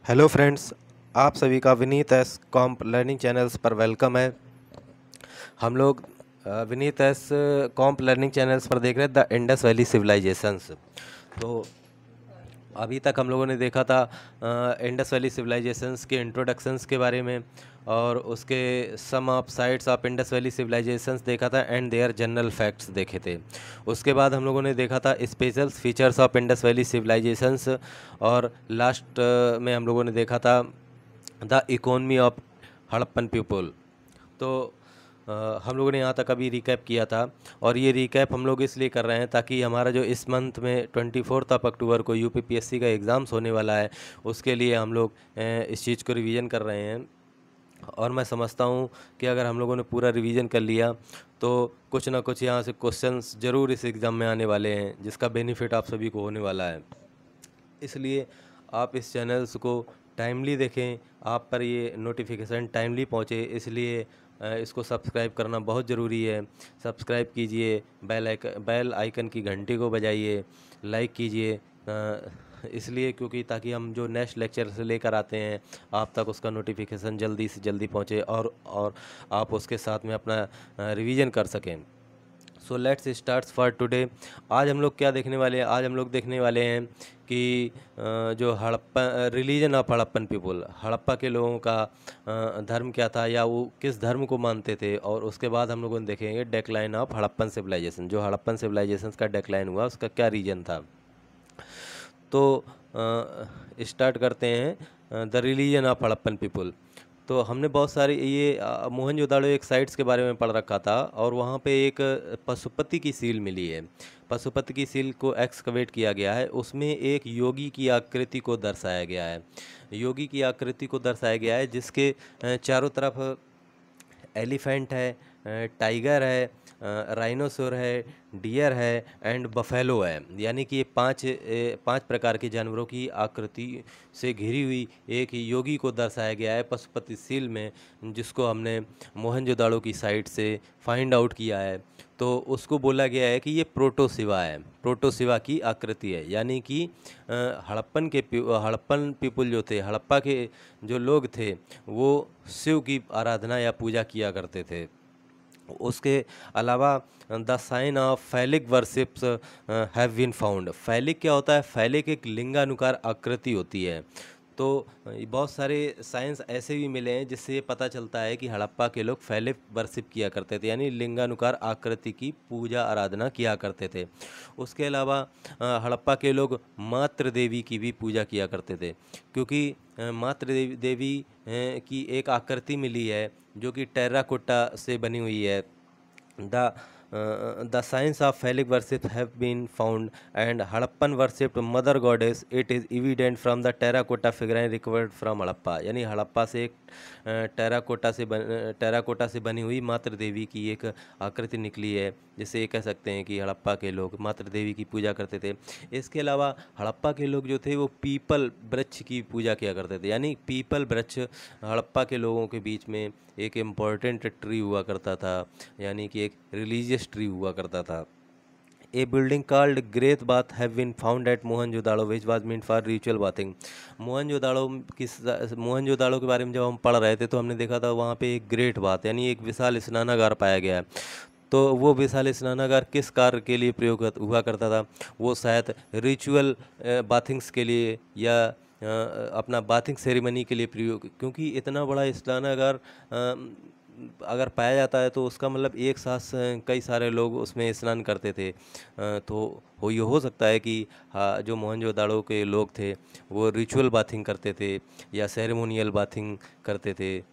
Hello friends, आप सभी का विनीत एस कॉम्प लर्निंग चैनल्स पर वेलकम है। हम लोग विनीत एस कॉम्प लर्निंग चैनल्स पर देख रहे हैं द इंडस वैली सिविलाइजेशंस। तो अभी तक हम लोगों ने देखा था इंडस वैली सिविलाइजेशंस के इंट्रोडक्शंस के बारे में, और उसके some of sites of Indus valley civilisations देखा था एंड देयर जनरल फैक्ट्स देखे थे। उसके बाद हम लोगों ने देखा था special features of Indus valley civilizations, और लास्ट में हम लोगों ने देखा था the economy of Harappan people. तो हम लोगों ने यहाँ तक अभी रिकैप किया था, और ये रिकैप हम लोग इसलिए कर रहे हैं ताकि हमारा जो इस मंथ में 24 अक्टूबर को यूपीपीएससी का एग्ज़ाम्स होने वाला है, उसके लिए हम लोग इस चीज़ को रिवीजन कर रहे हैं। और मैं समझता हूँ कि अगर हम लोगों ने पूरा रिवीजन कर लिया तो कुछ ना कुछ यहाँ से क्वेश्चंस ज़रूर इस एग्ज़ाम में आने वाले हैं, जिसका बेनिफिट आप सभी को होने वाला है। इसलिए आप इस चैनल्स को टाइमली देखें, आप पर ये नोटिफिकेशन टाइमली पहुँचे, इसलिए इसको सब्सक्राइब करना बहुत ज़रूरी है। सब्सक्राइब कीजिए, बेल आइकन की घंटी को बजाइए, लाइक कीजिए, इसलिए क्योंकि ताकि हम जो नेक्स्ट लेक्चर से लेकर आते हैं आप तक उसका नोटिफिकेशन जल्दी से जल्दी पहुँचे, और आप उसके साथ में अपना रिवीजन कर सकें। So let's start for today. आज हम लोग क्या देखने वाले हैं? आज हम लोग देखने वाले हैं कि जो Harappa religion of Harappan people, Harappa के लोगों का धर्म क्या था, या वो किस धर्म को मानते थे। और उसके बाद हम लोगों ने देखेंगे डेक्लाइन ऑफ हड़प्पन सिविलाइजेशन, जो हड़प्पन सिविलाइजेशन का डेक्लाइन हुआ उसका क्या रीजन था। तो स्टार्ट करते हैं the religion of Harappan people. तो हमने बहुत सारी ये मोहनजोदाड़ो एक साइट्स के बारे में पढ़ रखा था, और वहाँ पे एक पशुपति की सील मिली है। पशुपति की सील को एक्सकवेट किया गया है, उसमें एक योगी की आकृति को दर्शाया गया है। योगी की आकृति को दर्शाया गया है जिसके चारों तरफ एलिफेंट है, टाइगर है, राइनोसोर है, डियर है एंड बफेलो है। यानी कि ये पांच प्रकार के जानवरों की आकृति से घिरी हुई एक योगी को दर्शाया गया है पशुपति सील में, जिसको हमने मोहनजोदाड़ो की साइट से फाइंड आउट किया है। तो उसको बोला गया है कि ये प्रोटोसिवा है, प्रोटोसिवा की आकृति है। यानी कि हड़प्पन पीपल जो थे, हड़प्पा के जो लोग थे, वो शिव की आराधना या पूजा किया करते थे। उसके अलावा the sign of phallic worships have been found. Phallic क्या होता है? फैलिक एक लिंगानुकार आकृति होती है। तो बहुत सारे साइंस ऐसे भी मिले हैं जिससे ये पता चलता है कि हड़प्पा के लोग फैलिक वर्शिप किया करते थे, यानी लिंगानुकार आकृति की पूजा आराधना किया करते थे। उसके अलावा हड़प्पा के लोग मातृ देवी की भी पूजा किया करते थे, क्योंकि मातृ देवी की एक आकृति मिली है जो कि टेराकोटा से बनी हुई है। The the signs of phallic worship have been found, and Harappan worshipped mother goddess. It is evident from the terracotta figurine recovered from Harappa. यानी हड़प्पा से एक टेराकोटा से बनी हुई मातृ देवी की एक आकृति निकली है, जिससे ये कह सकते हैं कि हड़प्पा के लोग मातृ देवी की पूजा करते थे। इसके अलावा हड़प्पा के लोग जो थे वो पीपल वृक्ष की पूजा किया करते थे। यानी पीपल वृक्ष हड़प्पा के लोगों के बीच में एक इम्पॉर्टेंट ट्री हुआ करता था, यानी कि एक रिलीजियस ट्री हुआ करता था। A building called great bath have been found at Mohenjodaro which was meant for ritual bathing. Mohenjodaro के बारे में जब हम पढ़ रहे थे तो हमने देखा था वहाँ पे एक ग्रेट बाथ यानी एक विशाल स्नानागार पाया गया है। तो वो विशाल स्नानागार किस कार्य के लिए प्रयोग हुआ करता था? वो शायद रिचुअल बाथिंग्स के लिए, या अपना बाथिंग सेरेमनी के लिए प्रयोग, क्योंकि इतना बड़ा स्नानागार अगर पाया जाता है तो उसका मतलब एक साथ कई सारे लोग उसमें स्नान करते थे। तो ये हो सकता है कि हाँ, जो मोहनजोदाड़ो के लोग थे वो रिचुअल बाथिंग करते थे या सेरेमोनियल बाथिंग करते थे।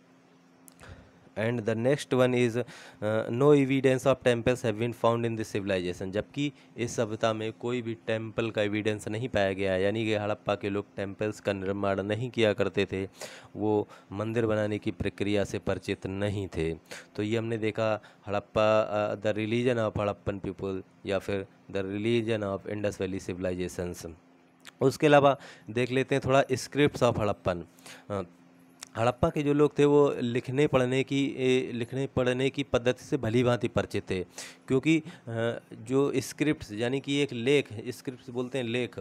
And the next one is no evidence of temples have been found in this civilization. जबकि इस सभ्यता में कोई भी टेम्पल का एविडेंस नहीं पाया गया है, यानी कि हड़प्पा के लोग टेम्पल्स का निर्माण नहीं किया करते थे, वो मंदिर बनाने की प्रक्रिया से परिचित नहीं थे। तो ये हमने देखा Harappa, the religion of Harappan people, या फिर the religion of Indus valley civilizations. उसके अलावा देख लेते हैं थोड़ा स्क्रिप्ट्स ऑफ हड़प्पन। हड़प्पा के जो लोग थे वो लिखने पढ़ने की पद्धति से भली भांति परिचित थे, क्योंकि जो स्क्रिप्ट्स यानी कि एक लेख, स्क्रिप्ट्स बोलते हैं लेख,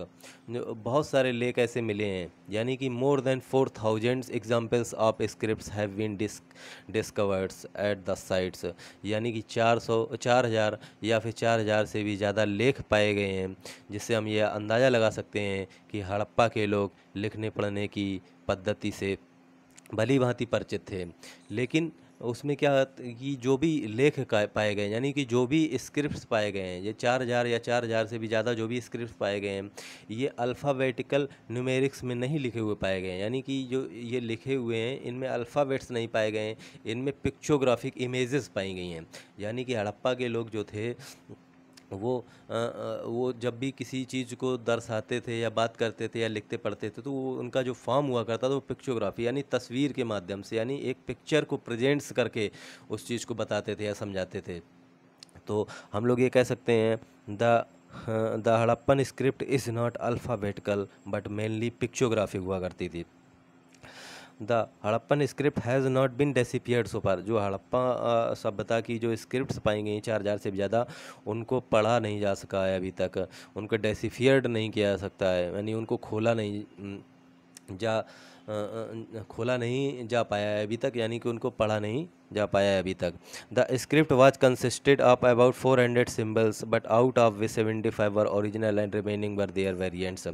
जो बहुत सारे लेख ऐसे मिले हैं, यानी कि more than 4000 examples of scripts have been discovered at the sites, यानी कि 4000 या फिर 4000 से भी ज़्यादा लेख पाए गए हैं, जिससे हम ये अंदाज़ा लगा सकते हैं कि हड़प्पा के लोग लिखने पढ़ने की पद्धति से भली भांति परिचित थे। लेकिन उसमें क्या कि जो भी लेख पाए गए, यानी कि जो भी स्क्रिप्ट्स पाए गए हैं, ये 4000 या 4000 से भी ज़्यादा जो भी स्क्रिप्ट्स पाए गए हैं, ये अल्फ़ाबेटिकल न्यूमेरिक्स में नहीं लिखे हुए पाए गए हैं, यानी कि जो ये लिखे हुए हैं इनमें अल्फ़ाबेट्स नहीं पाए गए हैं, इनमें पिक्चोग्राफिक इमेजेस पाई गई हैं। यानी कि हड़प्पा के लोग जो थे वो जब भी किसी चीज़ को दर्शाते थे या बात करते थे या लिखते पढ़ते थे, तो वो उनका जो फॉर्म हुआ करता था वो पिक्चोग्राफी यानी तस्वीर के माध्यम से, यानी एक पिक्चर को प्रेजेंट्स करके उस चीज़ को बताते थे या समझाते थे। तो हम लोग ये कह सकते हैं the Harappan script is not alphabetical but mainly pictography हुआ करती थी। The Harappan script has not been disappeared so far, जो हड़प्पा सभ्यता की जो स्क्रिप्ट्स पाई गई 4000 से भी ज़्यादा, उनको पढ़ा नहीं जा सका है अभी तक, उनको डिसअपीयर्ड नहीं किया जा सकता है, यानी उनको खोला नहीं जा पाया है अभी तक, यानी कि उनको पढ़ा नहीं जा पाया है अभी तक। The script was consisted of about 400 symbols but out of which 75 were original and remaining were their variants.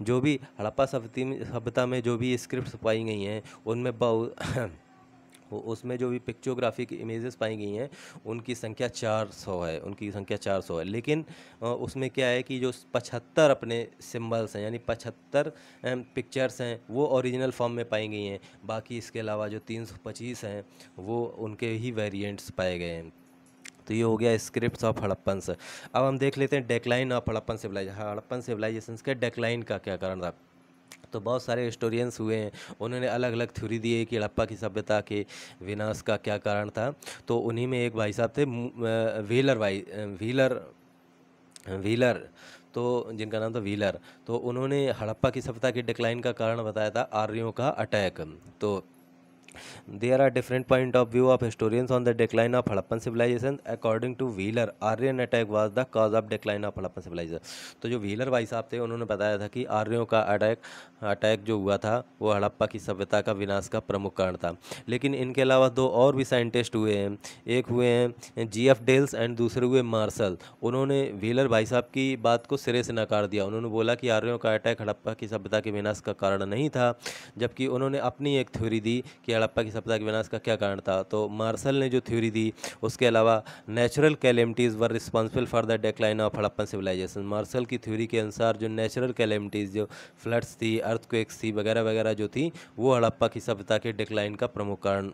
जो भी हड़प्पा सभ्यता में जो भी स्क्रिप्ट्स पाई गई हैं उनमें बहुत उसमें जो भी पिक्चोग्राफिक इमेजेस पाई गई हैं उनकी संख्या 400 है, लेकिन उसमें क्या है कि जो 75 अपने सिंबल्स हैं यानी 75 पिक्चर्स हैं वो ओरिजिनल फॉर्म में पाई गई हैं, बाकी इसके अलावा जो 325 हैं वो उनके ही वेरिएंट्स पाए गए हैं। तो ये हो गया स्क्रिप्ट्स ऑफ हड़प्पन्स। अब हम देख लेते हैं डेक्लाइन ऑफ हड़प्पन सिविलाइजेशन के डेक्लाइन का क्या कारण था। तो बहुत सारे हिस्टोरियंस हुए हैं, उन्होंने अलग अलग थ्योरी दी है कि हड़प्पा की सभ्यता के विनाश का क्या कारण था। तो उन्हीं में एक भाई साहब थे व्हीलर, तो जिनका नाम था व्हीलर, तो उन्होंने हड़प्पा की सभ्यता के डिक्लाइन का कारण बताया था आर्यों का अटैक। तो there are different point of view of historians on the decline of Harappan civilization. According to Wheeler, Aryan attack was the cause of decline of Harappan civilization. तो जो व्हीलर भाई साहब थे उन्होंने बताया था कि आर्यों का अटैक जो हुआ था वो हड़प्पा की सभ्यता का विनाश का प्रमुख कारण था। लेकिन इनके अलावा दो और भी साइंटिस्ट हुए हैं, एक हुए हैं GF डेल्स एंड दूसरे हुए मार्शल। उन्होंने व्हीलर भाई साहब की बात को सिरे से नकार दिया, उन्होंने बोला कि आर्यों का अटैक हड़प्पा की सभ्यता के विनाश का कारण नहीं था, जबकि उन्होंने अपनी एक थ्योरी दी कि हड़प्पा की सभ्यता के विनाश का क्या कारण था। तो मार्शल ने जो थ्योरी दी उसके अलावा natural calamities were responsible for the decline of Harappan civilization. Marshall की थ्योरी के अनुसार जो नेचुरल कैलेमिटीज़, जो फ्लड्स थी, अर्थक्वेक्स थी, वगैरह वगैरह जो थी, वो हड़प्पा की सभ्यता के डिक्लाइन का प्रमुख कारण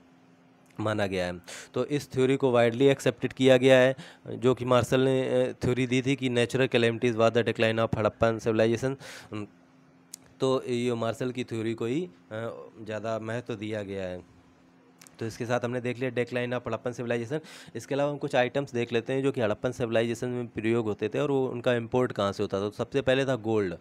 माना गया है। तो इस थ्योरी को वाइडली एक्सेप्टेड किया गया है, जो कि मार्शल ने थ्योरी दी थी कि natural calamities were the decline of Harappan civilization. तो ये मार्शल की थ्योरी को ही ज़्यादा महत्व दिया गया है। तो इसके साथ हमने देख लिया डेक्लाइन ऑफ हड़प्पन सिविलाइजेशन। इसके अलावा हम कुछ आइटम्स देख लेते हैं जो कि हड़प्पन सिविलाइजेशन में प्रयोग होते थे और वो उनका इंपोर्ट कहाँ से होता था। तो सबसे पहले था गोल्ड।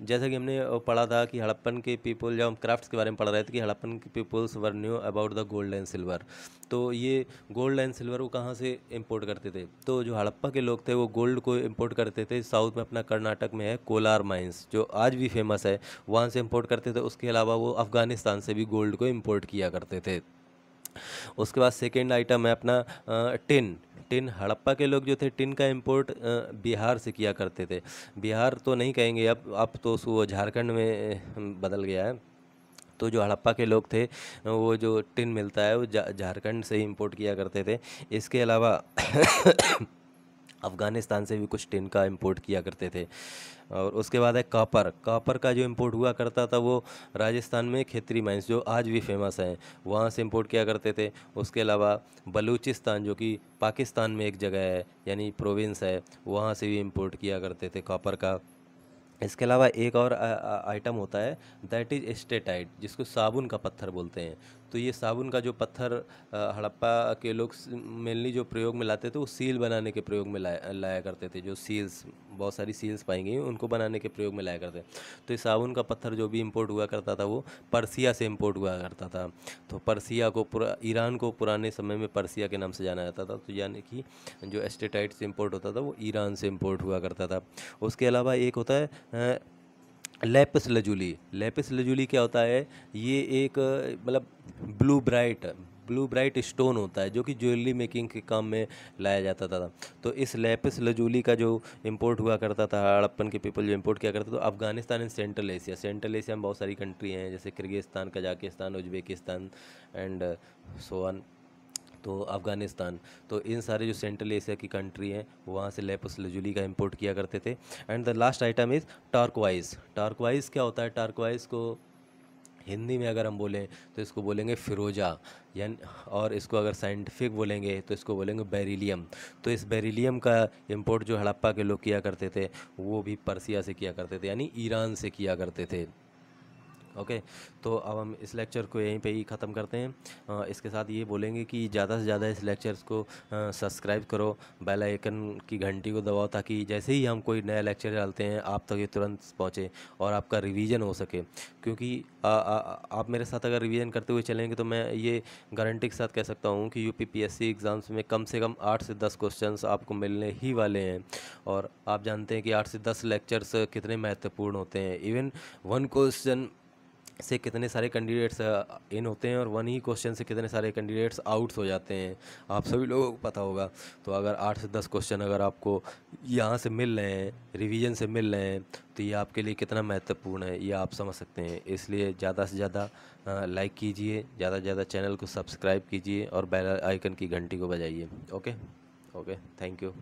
जैसा कि हमने पढ़ा था कि हड़प्पन के पीपल, जब हम क्राफ्ट्स के बारे में पढ़ रहे थे कि हड़प्पन के peoples were knew about the gold and silver. तो ये गोल्ड एंड सिल्वर वो कहाँ से इंपोर्ट करते थे। तो जो हड़प्पा के लोग थे वो गोल्ड को इंपोर्ट करते थे, साउथ में अपना कर्नाटक में है कोलार माइंस जो आज भी फेमस है, वहाँ से इंपोर्ट करते थे। उसके अलावा वो अफ़गानिस्तान से भी गोल्ड को इंपोर्ट किया करते थे। उसके बाद सेकेंड आइटम है अपना टिन। हड़प्पा के लोग जो थे टिन का इंपोर्ट बिहार से किया करते थे। बिहार तो नहीं कहेंगे अब तो वो झारखंड में बदल गया है। तो जो हड़प्पा के लोग थे वो जो टिन मिलता है वो झारखंड से ही इंपोर्ट किया करते थे। इसके अलावा अफ़गानिस्तान से भी कुछ टिन का इंपोर्ट किया करते थे। और उसके बाद है कॉपर का जो इंपोर्ट हुआ करता था वो राजस्थान में खेतरी माइंस जो आज भी फेमस हैं वहाँ से इंपोर्ट किया करते थे। उसके अलावा बलूचिस्तान जो कि पाकिस्तान में एक जगह है यानी प्रोविंस है, वहाँ से भी इंपोर्ट किया करते थे कॉपर का। इसके अलावा एक और आइटम होता है, दैट इज स्टेटाइट, जिसको साबुन का पत्थर बोलते हैं। तो ये साबुन का जो पत्थर हड़प्पा के लोग मेनली जो प्रयोग में लाते थे वो सील बनाने के प्रयोग में लाया करते थे। जो सील्स, बहुत सारी सील्स पाई गई उनको बनाने के प्रयोग में लाया करते। तो ये साबुन का पत्थर जो भी इंपोर्ट हुआ करता था वो पर्सिया से इंपोर्ट हुआ करता था। तो पर्सिया को ईरान को पुराने समय में पर्सिया के नाम से जाना जाता था। तो यानी कि जो एस्टेटाइट से इंपोर्ट होता था वो ईरान से इंपोर्ट हुआ करता था। उसके अलावा एक होता है लेपिस लजूली। लेपिस लजूली क्या होता है, ये एक मतलब ब्लू ब्राइट स्टोन होता है जो कि ज्वेलरी मेकिंग के काम में लाया जाता था। तो इस लेपिस लजूली का जो इंपोर्ट हुआ करता था, हड़प्पन के पीपल जो इंपोर्ट किया करते, तो अफगानिस्तान एंड सेंट्रल एशिया में बहुत सारी कंट्री हैं, जैसे Kyrgyzstan, Kazakhstan, Uzbekistan and so on. तो अफ़गानिस्तान, तो इन सारे जो सेंट्रल एशिया की कंट्री हैं वहाँ से लेपिस लजूली का इंपोर्ट किया करते थे। And the last item is turquoise. Turquoise क्या होता है, टर्कवाइज को हिंदी में अगर हम बोलें तो इसको बोलेंगे फिरोजा, यानी, और इसको अगर साइंटिफिक बोलेंगे तो इसको बोलेंगे बेरिलियम। तो इस बेरिलियम का इंपोर्ट जो हड़प्पा के लोग किया करते थे वो भी पर्सिया से किया करते थे, यानी ईरान से किया करते थे। ओके, तो अब हम इस लेक्चर को यहीं पे ही ख़त्म करते हैं। इसके साथ ये बोलेंगे कि ज़्यादा से ज़्यादा इस लेक्चर्स को सब्सक्राइब करो, बेल आइकन की घंटी को दबाओ, ताकि जैसे ही हम कोई नया लेक्चर डालते हैं आप तक ये तुरंत पहुँचे और आपका रिवीजन हो सके। क्योंकि आप मेरे साथ अगर रिवीजन करते हुए चलेंगे तो मैं ये गारंटी के साथ कह सकता हूँ कि यूपीपीएससी एग्ज़ाम्स में कम से कम 8 से 10 क्वेश्चंस आपको मिलने ही वाले हैं। और आप जानते हैं कि 8 से 10 लेक्चर्स कितने महत्वपूर्ण होते हैं। इवन वन क्वेश्चन से कितने सारे कैंडिडेट्स इन होते हैं और वन ही क्वेश्चन से कितने सारे कैंडिडेट्स आउट्स हो जाते हैं, आप सभी लोगों को पता होगा। तो अगर 8 से 10 क्वेश्चन अगर आपको यहाँ से मिल रहे हैं, रिवीजन से मिल रहे हैं, तो ये आपके लिए कितना महत्वपूर्ण है ये आप समझ सकते हैं। इसलिए ज़्यादा से ज़्यादा लाइक कीजिए, ज़्यादा से ज़्यादा चैनल को सब्सक्राइब कीजिए और बेल आइकन की घंटी को बजाइए। Okay, okay, thank you.